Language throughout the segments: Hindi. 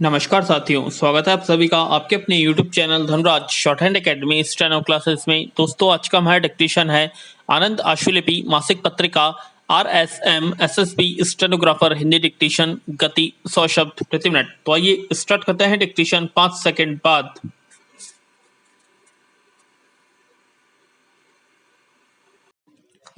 नमस्कार साथियों, स्वागत है आप सभी का आपके अपने YouTube channel Dhanraj short hand academy steno classes में। दोस्तों, आज का हमारा डिक्टेशन है आनंद आशुलिपि मासिक पत्रिका RSM SSB stenographer Hindi dictation गति 100 शब्द प्रति मिनट। तो आइए स्टार्ट करते हैं डिक्टेशन 5 सेकंड बाद।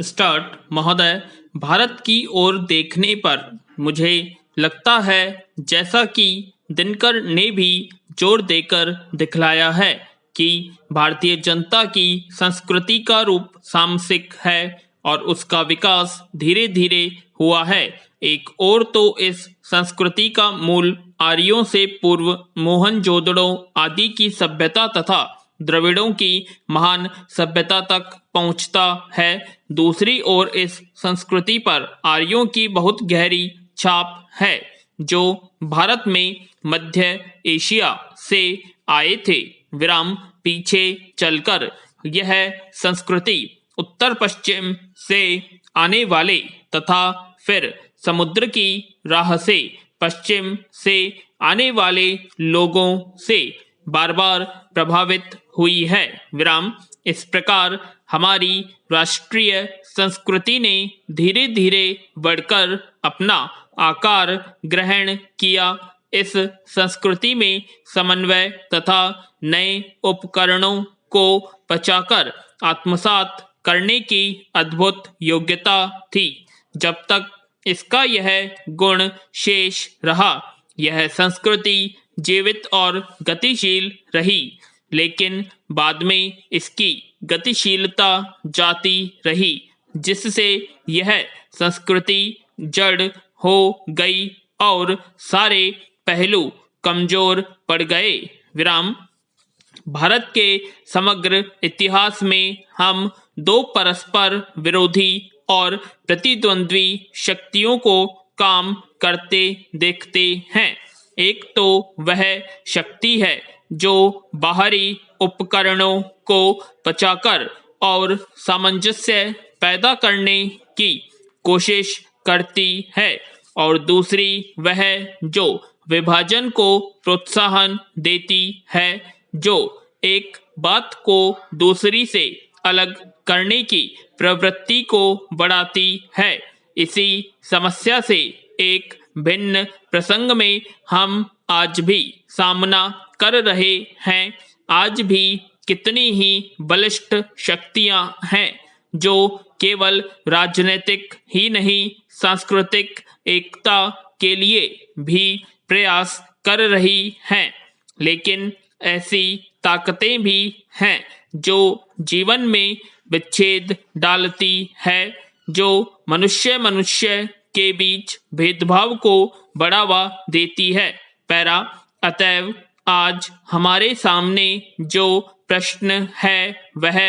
स्टार्ट। महोदय, भारत की ओर देखने पर मुझे लगता है जैसा कि दिनकर ने भी जोर देकर दिखलाया है कि भारतीय जनता की संस्कृति का रूप सामसिक है और उसका विकास धीरे धीरे हुआ है। एक ओर तो इस संस्कृति का मूल आर्यों से पूर्व मोहनजोदड़ो आदि की सभ्यता तथा द्रविड़ों की महान सभ्यता तक पहुंचता है, दूसरी ओर इस संस्कृति पर आर्यों की बहुत गहरी छाप है जो भारत में मध्य एशिया से आए थे। विराम पीछे चलकर यह संस्कृति उत्तर पश्चिम से आने वाले तथा फिर समुद्र की राह से पश्चिम से आने वाले लोगों से बार बार प्रभावित हुई है। विराम इस प्रकार हमारी राष्ट्रीय संस्कृति ने धीरे धीरे बढ़कर अपना आकार ग्रहण किया। इस संस्कृति में समन्वय तथा नए उपकरणों को पचाकर आत्मसात करने की अद्भुत योग्यता थी। जब तक इसका यह गुण शेष रहा, यह संस्कृति जीवित और गतिशील रही, लेकिन बाद में इसकी गतिशीलता जाती रही, जिससे यह संस्कृति जड़ हो गई और सारे पहलू कमजोर पड़ गए। विराम भारत के समग्र इतिहास में हम दो परस्पर विरोधी और प्रतिद्वंद्वी शक्तियों को काम करते देखते हैं। एक तो वह शक्ति है जो बाहरी उपकरणों को पचाकर और सामंजस्य पैदा करने की कोशिश करती है, और दूसरी वह जो विभाजन को प्रोत्साहन देती है, जो एक बात को दूसरी से अलग करने की प्रवृत्ति को बढ़ाती है। इसी समस्या से एक भिन्न प्रसंग में हम आज भी सामना कर रहे हैं। आज भी कितनी ही बलिष्ठ शक्तियां हैं जो केवल राजनीतिक ही नहीं, सांस्कृतिक एकता के लिए भी प्रयास कर रही हैं, लेकिन ऐसी ताकतें भी हैं जो जीवन में विच्छेद डालती है, जो मनुष्य मनुष्य के बीच भेदभाव को बढ़ावा देती है। पैरा। अतएव आज हमारे सामने जो प्रश्न है वह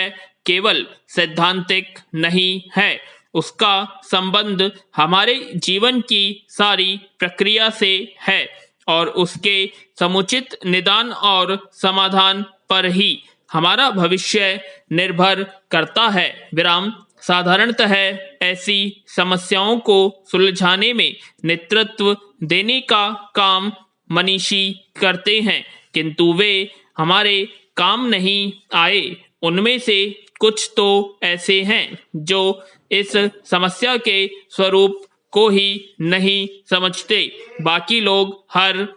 केवल सैद्धांतिक नहीं है, उसका संबंध हमारे जीवन की सारी प्रक्रिया से है और उसके समुचित निदान और समाधान पर ही हमारा भविष्य निर्भर करता है। विराम साधारणतः ऐसी समस्याओं को सुलझाने में नेतृत्व देने का काम मनीषी करते हैं, किंतु वे हमारे काम नहीं आए। उनमें से कुछ तो ऐसे हैं जो इस समस्या के स्वरूप को ही नहीं समझते, बाकी लोग हर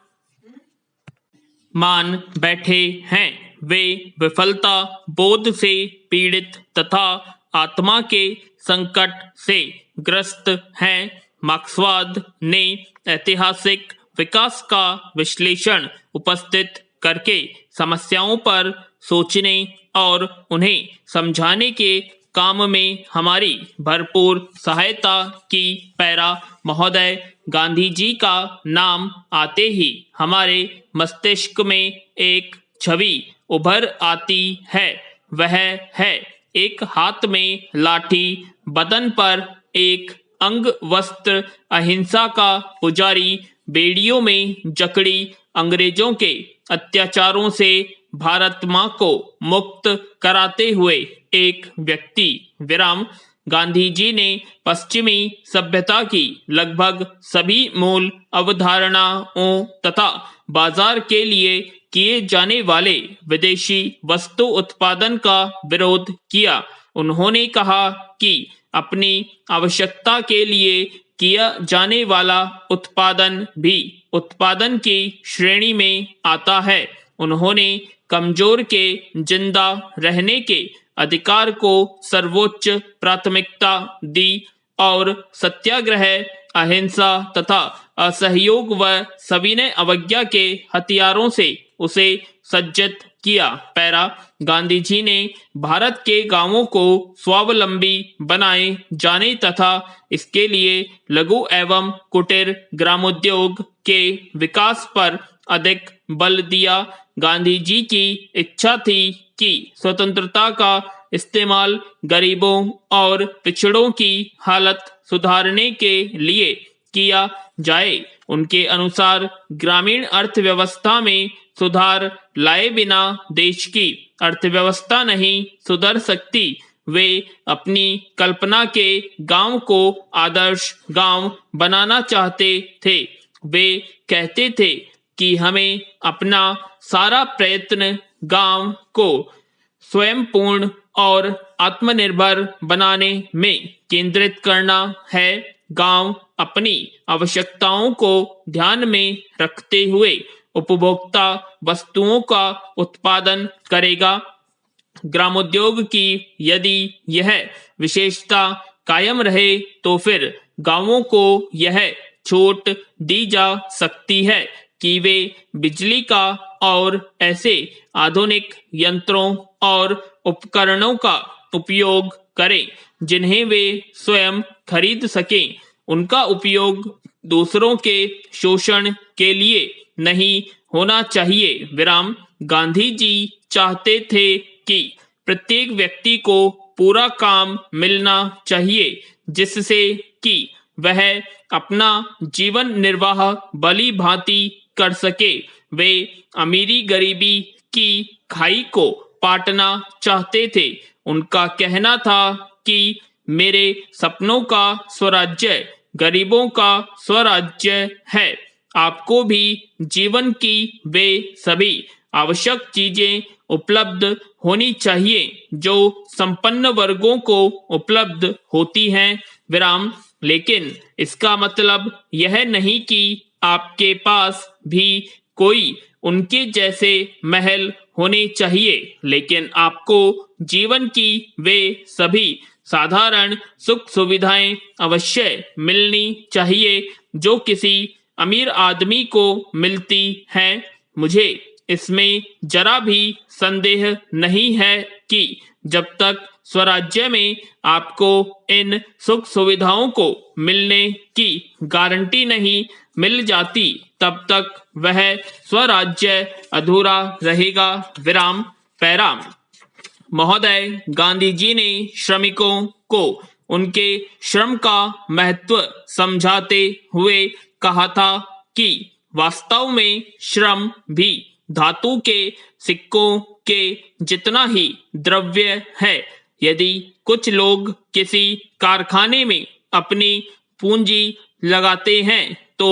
मान बैठे हैं। वे विफलता बोध से पीड़ित तथा आत्मा के संकट से ग्रस्त हैं। मार्क्सवाद ने ऐतिहासिक विकास का विश्लेषण उपस्थित करके समस्याओं पर सोचने और उन्हें समझाने के काम में हमारी भरपूर सहायता की। पैरा। महोदय, गांधी जी का नाम आते ही हमारे मस्तिष्क में एक छवि उभर आती है। वह है एक हाथ में लाठी, बदन पर एक अंग वस्त्र, अहिंसा का पुजारी, बेड़ियों में जकड़ी अंग्रेजों के अत्याचारों से भारत माँ को मुक्त कराते हुए एक व्यक्ति। विराम गांधी जी ने पश्चिमी सभ्यता की लगभग सभी मूल अवधारणाओं तथा बाजार के लिए किए जाने वाले विदेशी वस्तु उत्पादन का विरोध किया। उन्होंने कहा कि अपनी आवश्यकता के लिए किया जाने वाला उत्पादन भी उत्पादन की श्रेणी में आता है। उन्होंने कमजोर के जिंदा रहने के अधिकार को सर्वोच्च प्राथमिकता दी और सत्याग्रह, अहिंसा तथा असहयोग व सविनय अवज्ञा के हथियारों से उसे सज्जित किया। पैरा गांधी जी ने भारत के गांवों को स्वावलंबी बनाए जाने तथा इसके लिए लघु एवं कुटीर ग्रामोद्योग के विकास पर अधिक बल दिया। गांधी जी की इच्छा थी कि स्वतंत्रता का इस्तेमाल गरीबों और पिछड़ों की हालत सुधारने के लिए किया जाए। उनके अनुसार ग्रामीण अर्थव्यवस्था में सुधार लाए बिना देश की अर्थव्यवस्था नहीं सुधर सकती। वे अपनी कल्पना के गांव को आदर्श गांव बनाना चाहते थे। वे कहते थे कि हमें अपना सारा प्रयत्न गांव को स्वयंपूर्ण और आत्मनिर्भर बनाने में केंद्रित करना है। गांव अपनी आवश्यकताओं को ध्यान में रखते हुए उपभोक्ता वस्तुओं का उत्पादन करेगा। ग्रामोद्योग की यदि यह विशेषता कायम रहे तो फिर गांवों को यह छूट दी जा सकती है कि वे बिजली का और ऐसे आधुनिक यंत्रों और उपकरणों का उपयोग करें जिन्हें वे स्वयं खरीद सकें। उनका उपयोग दूसरों के शोषण के लिए नहीं होना चाहिए। विराम गांधी जी चाहते थे कि प्रत्येक व्यक्ति को पूरा काम मिलना चाहिए जिससे कि वह अपना जीवन निर्वाह भली भांति कर सके। वे अमीरी गरीबी की खाई को पाटना चाहते थे। उनका कहना था कि मेरे सपनों का स्वराज्य गरीबों का स्वराज्य है। आपको भी जीवन की वे सभी आवश्यक चीजें उपलब्ध होनी चाहिए जो संपन्न वर्गों को उपलब्ध होती हैं। विराम लेकिन इसका मतलब यह नहीं कि आपके पास भी कोई उनके जैसे महल होने चाहिए, लेकिन आपको जीवन की वे सभी साधारण सुख सुविधाएं अवश्य मिलनी चाहिए जो किसी अमीर आदमी को मिलती हैं। मुझे इसमें जरा भी संदेह नहीं है कि जब तक स्वराज्य में आपको इन सुख सुविधाओं को मिलने की गारंटी नहीं मिल जाती तब तक वह स्वराज्य अधूरा रहेगा। विराम पैराम महोदय गांधी जी ने श्रमिकों को उनके श्रम का महत्व समझाते हुए कहा था कि वास्तव में श्रम भी धातु के सिक्कों के जितना ही द्रव्य है। यदि कुछ लोग किसी कारखाने में अपनी पूंजी लगाते हैं तो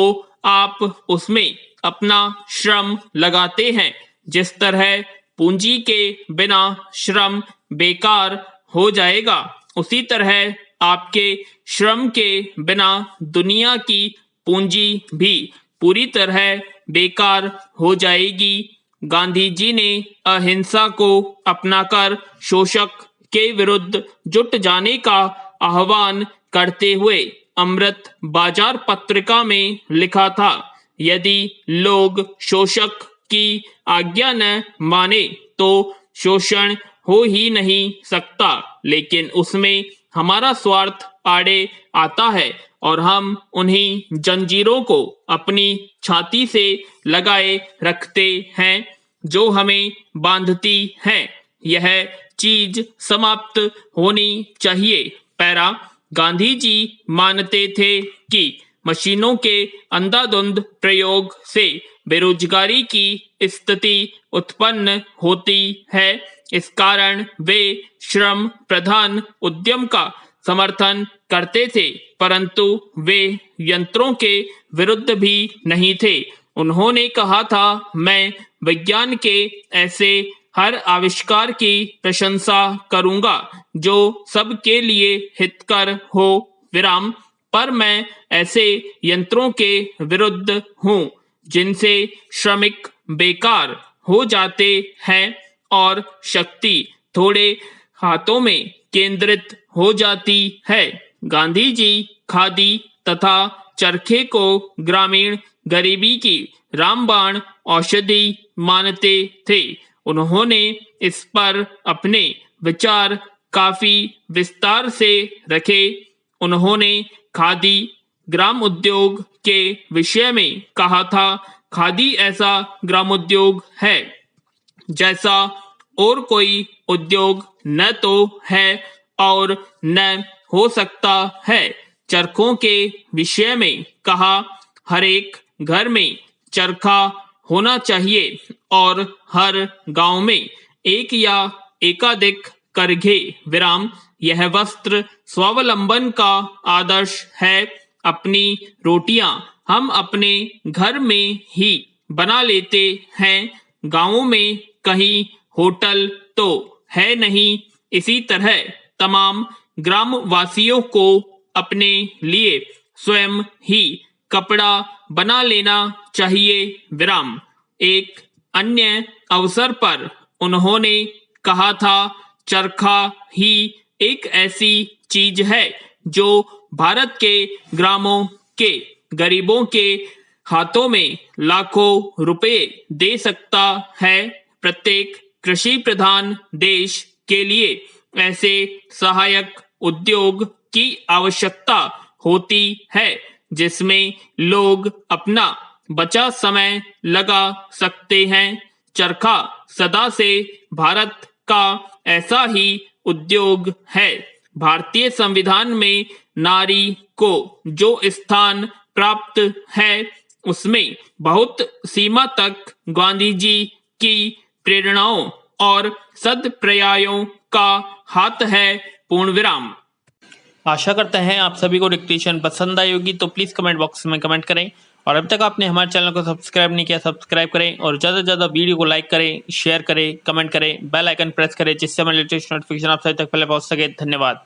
आप उसमें अपना श्रम लगाते हैं। जिस तरह पूंजी के बिना श्रम बेकार हो जाएगा, उसी तरह आपके श्रम के बिना दुनिया की पूंजी भी पूरी तरह बेकार हो जाएगी। गांधी जी ने अहिंसा को अपनाकर शोषक के विरुद्ध जुट जाने का आह्वान करते हुए अमृत बाजार पत्रिका में लिखा था, यदि लोग शोषक की आज्ञा न माने तो शोषण हो ही नहीं सकता, लेकिन उसमें हमारा स्वार्थ आड़े आता है और हम उन्हीं जंजीरों को अपनी छाती से लगाए रखते हैं जो हमें बांधती हैं। यह चीज समाप्त होनी चाहिए। पैरा गांधी जी मानते थे कि मशीनों के अंधाधुंध प्रयोग से बेरोजगारी की स्थिति उत्पन्न होती है। इस कारण वे श्रम प्रधान उद्यम का समर्थन करते थे, परंतु वे यंत्रों के विरुद्ध भी नहीं थे। उन्होंने कहा था, मैं विज्ञान के ऐसे हर आविष्कार की प्रशंसा करूंगा जो सबके लिए हितकर हो विराम, पर मैं ऐसे यंत्रों के विरुद्ध हूँ जिनसे श्रमिक बेकार हो जाते हैं और शक्ति थोड़े हाथों में केंद्रित हो जाती है। गांधी जी खादी तथा चरखे को ग्रामीण गरीबी की रामबाण औषधि मानते थे। उन्होंने इस पर अपने विचार काफी विस्तार से रखे। उन्होंने खादी ग्राम उद्योग के विषय में कहा था, खादी ऐसा ग्राम उद्योग है जैसा और कोई उद्योग न तो है और न हो सकता है। चरखों के विषय में कहा, हर एक घर में चरखा होना चाहिए और हर गांव में एक या एकाधिक करघे विराम। यह वस्त्र स्वावलंबन का आदर्श है। अपनी रोटियां हम अपने घर में ही बना लेते हैं। गांवों में कहीं होटल तो है नहीं। इसी तरह तमाम ग्रामवासियों को अपने लिए स्वयं ही कपड़ा बना लेना चाहिए विराम। एक अन्य अवसर पर उन्होंने कहा था, चरखा ही एक ऐसी चीज है जो भारत के ग्रामों के गरीबों के हाथों में लाखों रुपए दे सकता है। प्रत्येक कृषि प्रधान देश के लिए ऐसे सहायक उद्योग की आवश्यकता होती है जिसमें लोग अपना बचा समय लगा सकते हैं। चरखा सदा से भारत का ऐसा ही उद्योग है। भारतीय संविधान में नारी को जो स्थान प्राप्त है उसमें बहुत सीमा तक गांधी जी की प्रेरणाओं और सदप्रयायों का हाथ है। पूर्ण विराम। आशा करते हैं आप सभी को डिक्टेशन पसंद आई होगी, तो प्लीज़ कमेंट बॉक्स में कमेंट करें और अब तक आपने हमारे चैनल को सब्सक्राइब नहीं किया सब्सक्राइब करें और ज़्यादा से ज़्यादा वीडियो को लाइक करें, शेयर करें, कमेंट करें, बेल आइकन प्रेस करें जिससे हमारे लेटेस्ट नोटिफिकेशन आप सभी तक पहले पहुंच सके। धन्यवाद।